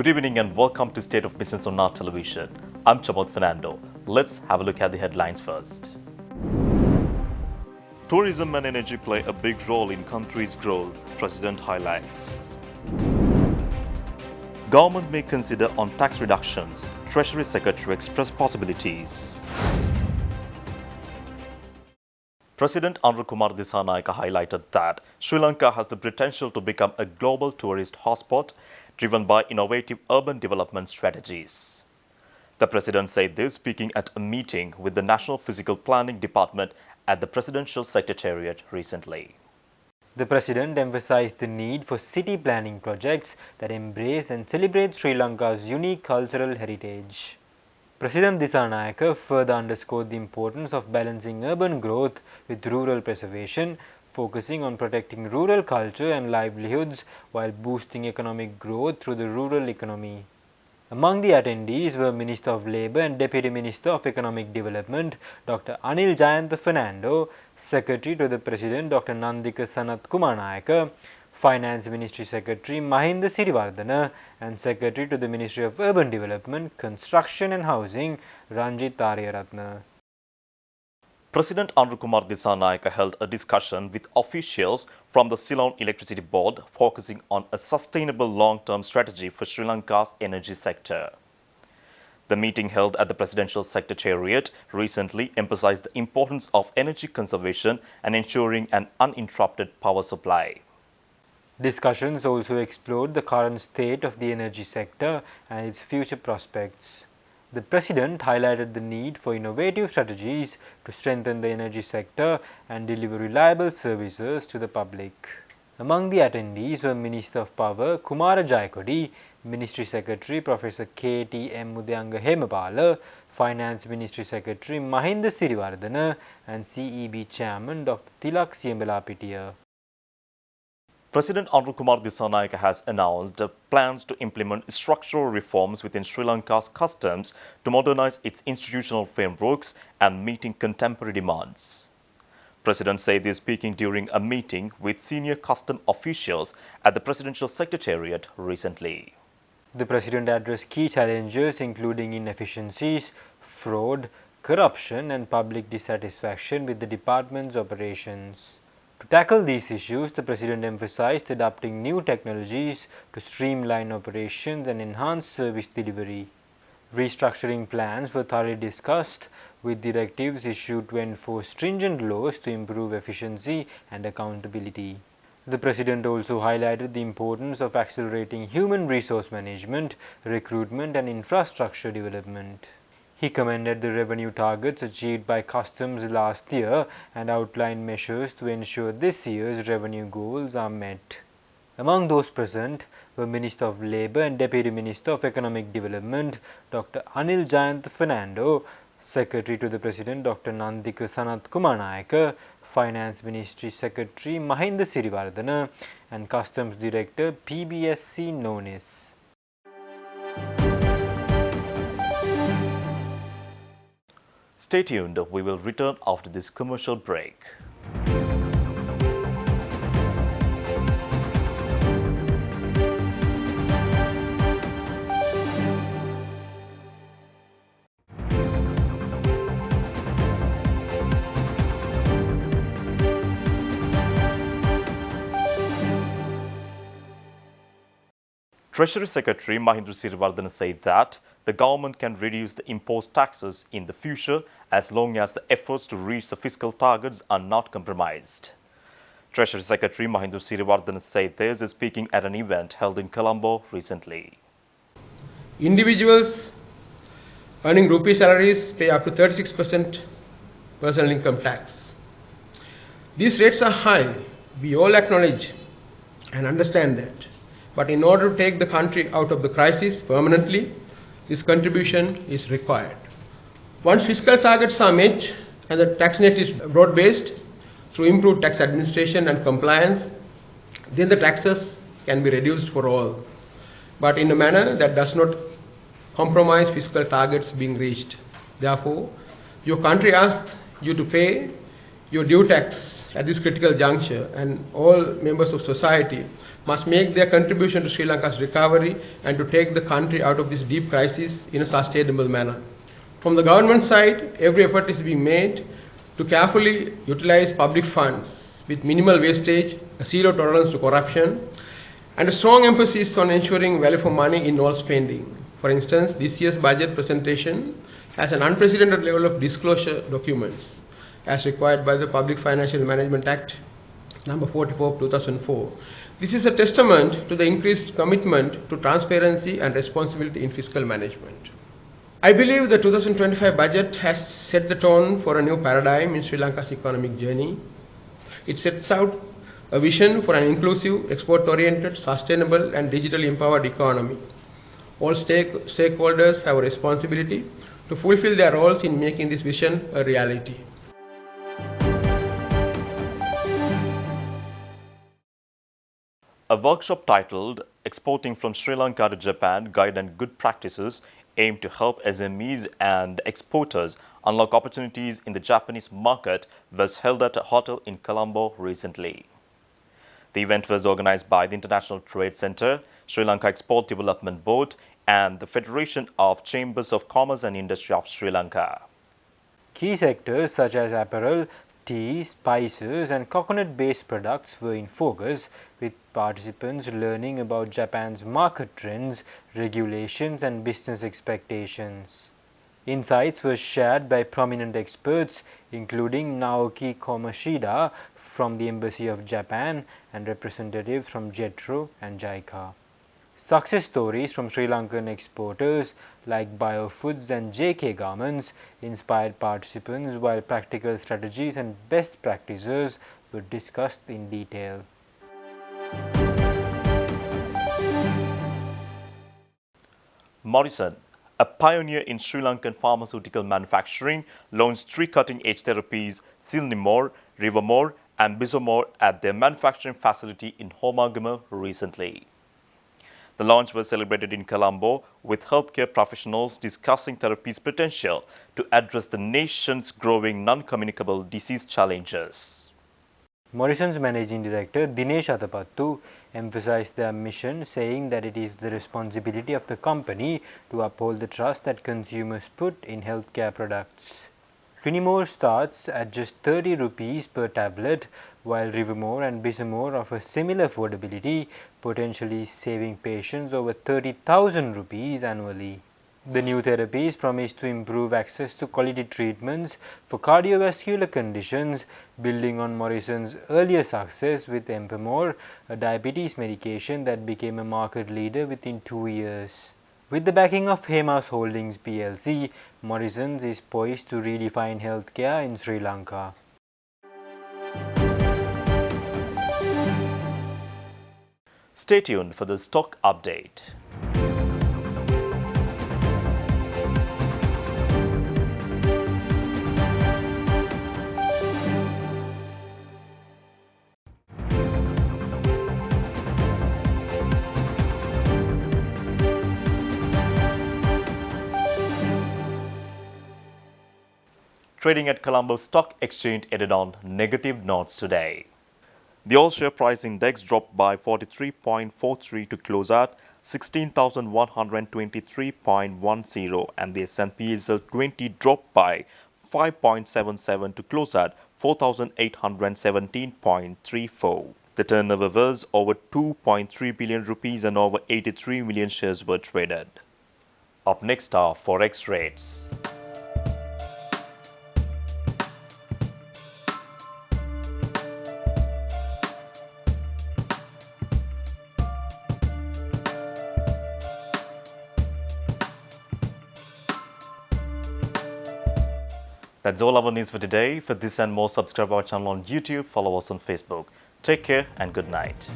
Good evening and welcome to State of Business on our television. I'm Chamod Fernando. Let's have a look at the headlines first. Tourism and energy play a big role in country's growth, President highlights. Government may consider on tax reductions, Treasury Secretary expressed possibilities. President Kumar Dissanayake highlighted that Sri Lanka has the potential to become a global tourist hotspot driven by innovative urban development strategies. The President said this speaking at a meeting with the National Physical Planning Department at the Presidential Secretariat recently. The President emphasized the need for city planning projects that embrace and celebrate Sri Lanka's unique cultural heritage. President Dissanayake further underscored the importance of balancing urban growth with rural preservation, focusing on protecting rural culture and livelihoods while boosting economic growth through the rural economy. Among the attendees were Minister of Labour and Deputy Minister of Economic Development Dr. Anil Jayantha Fernando, Secretary to the President Dr. Nandika Sanath Kumarnayaka, Finance Ministry Secretary Mahinda Siriwardana and Secretary to the Ministry of Urban Development, Construction and Housing Ranjit Ariyaratna. President Kumar Dissanayake held a discussion with officials from the Ceylon Electricity Board focusing on a sustainable long-term strategy for Sri Lanka's energy sector. The meeting held at the Presidential Secretariat recently emphasized the importance of energy conservation and ensuring an uninterrupted power supply. Discussions also explored the current state of the energy sector and its future prospects. The President highlighted the need for innovative strategies to strengthen the energy sector and deliver reliable services to the public. Among the attendees were Minister of Power Kumara Jayakodi, Ministry Secretary Professor K.T.M. Mudayanga Hemapala, Finance Ministry Secretary Mahinda Siriwardana and CEB Chairman Dr. Tilak Siembelapitiya. President Kumar Dissanayake has announced plans to implement structural reforms within Sri Lanka's customs to modernize its institutional frameworks and meeting contemporary demands. President said this speaking during a meeting with senior custom officials at the Presidential Secretariat recently. The President addressed key challenges including inefficiencies, fraud, corruption and public dissatisfaction with the department's operations. To tackle these issues, the President emphasized adopting new technologies to streamline operations and enhance service delivery. Restructuring plans were thoroughly discussed, with directives issued to enforce stringent laws to improve efficiency and accountability. The President also highlighted the importance of accelerating human resource management, recruitment and infrastructure development. He commended the revenue targets achieved by customs last year and outlined measures to ensure this year's revenue goals are met. Among those present were Minister of Labour and Deputy Minister of Economic Development Dr. Anil Jayantha Fernando, Secretary to the President Dr. Nandika Sanath Kumarnayaka, Finance Ministry Secretary Mahinda Siriwardana and Customs Director PBSC Nonis. Stay tuned, we will return after this commercial break. Treasury Secretary Mahinda Siriwardana said that the government can reduce the imposed taxes in the future as long as the efforts to reach the fiscal targets are not compromised. Treasury Secretary Mahinda Siriwardana said this is speaking at an event held in Colombo recently. Individuals earning rupee salaries pay up to 36% personal income tax. These rates are high, we all acknowledge and understand that. But in order to take the country out of the crisis permanently, this contribution is required. Once fiscal targets are met and the tax net is broad-based through improved tax administration and compliance, then the taxes can be reduced for all, but in a manner that does not compromise fiscal targets being reached. Therefore, your country asks you to pay your due tax at this critical juncture, and all members of society must make their contribution to Sri Lanka's recovery and to take the country out of this deep crisis in a sustainable manner. From the government side, every effort is being made to carefully utilize public funds with minimal wastage, a zero tolerance to corruption, and a strong emphasis on ensuring value for money in all spending. For instance, this year's budget presentation has an unprecedented level of disclosure documents as required by the Public Financial Management Act number 44 of 2004. This is a testament to the increased commitment to transparency and responsibility in fiscal management. I believe the 2025 budget has set the tone for a new paradigm in Sri Lanka's economic journey. It sets out a vision for an inclusive, export-oriented, sustainable and digitally empowered economy. All stakeholders have a responsibility to fulfill their roles in making this vision a reality. A workshop titled Exporting from Sri Lanka to Japan, Guide and Good Practices aimed to help SMEs and exporters unlock opportunities in the Japanese market was held at a hotel in Colombo recently. The event was organized by the International Trade Center, Sri Lanka Export Development Board and the Federation of Chambers of Commerce and Industry of Sri Lanka. Key sectors such as apparel, tea, spices and coconut-based products were in focus, with participants learning about Japan's market trends, regulations and business expectations. Insights were shared by prominent experts including Naoki Komashida from the Embassy of Japan and representatives from JETRO and JICA. Success stories from Sri Lankan exporters like Biofoods and JK Garments inspired participants, while practical strategies and best practices were discussed in detail. Morrison, a pioneer in Sri Lankan pharmaceutical manufacturing, launched three cutting-edge therapies, Silnimor, Rivamor and Bizomor at their manufacturing facility in Homagama recently. The launch was celebrated in Colombo, with healthcare professionals discussing therapy's potential to address the nation's growing non-communicable disease challenges. Morrison's managing director Dinesh Athapattu emphasized their mission, saying that it is the responsibility of the company to uphold the trust that consumers put in healthcare products. Finimore starts at just 30 rupees per tablet, while Rivamor and Bizomor offer similar affordability, potentially saving patients over 30,000 rupees annually. The new therapies promise to improve access to quality treatments for cardiovascular conditions, building on Morrison's earlier success with Empamor, a diabetes medication that became a market leader within 2 years. With the backing of Hemas Holdings plc, Morrisons is poised to redefine healthcare in Sri Lanka. Stay tuned for the stock update. Trading at Colombo Stock Exchange ended on negative notes today. The all-share price index dropped by 43.43 to close at 16,123.10, and the S&P SL 20 dropped by 5.77 to close at 4,817.34. The turnover was over 2.3 billion rupees and over 83 million shares were traded. Up next are Forex rates. That's all our news for today. For this and more, subscribe our channel on YouTube, follow us on Facebook. Take care and good night.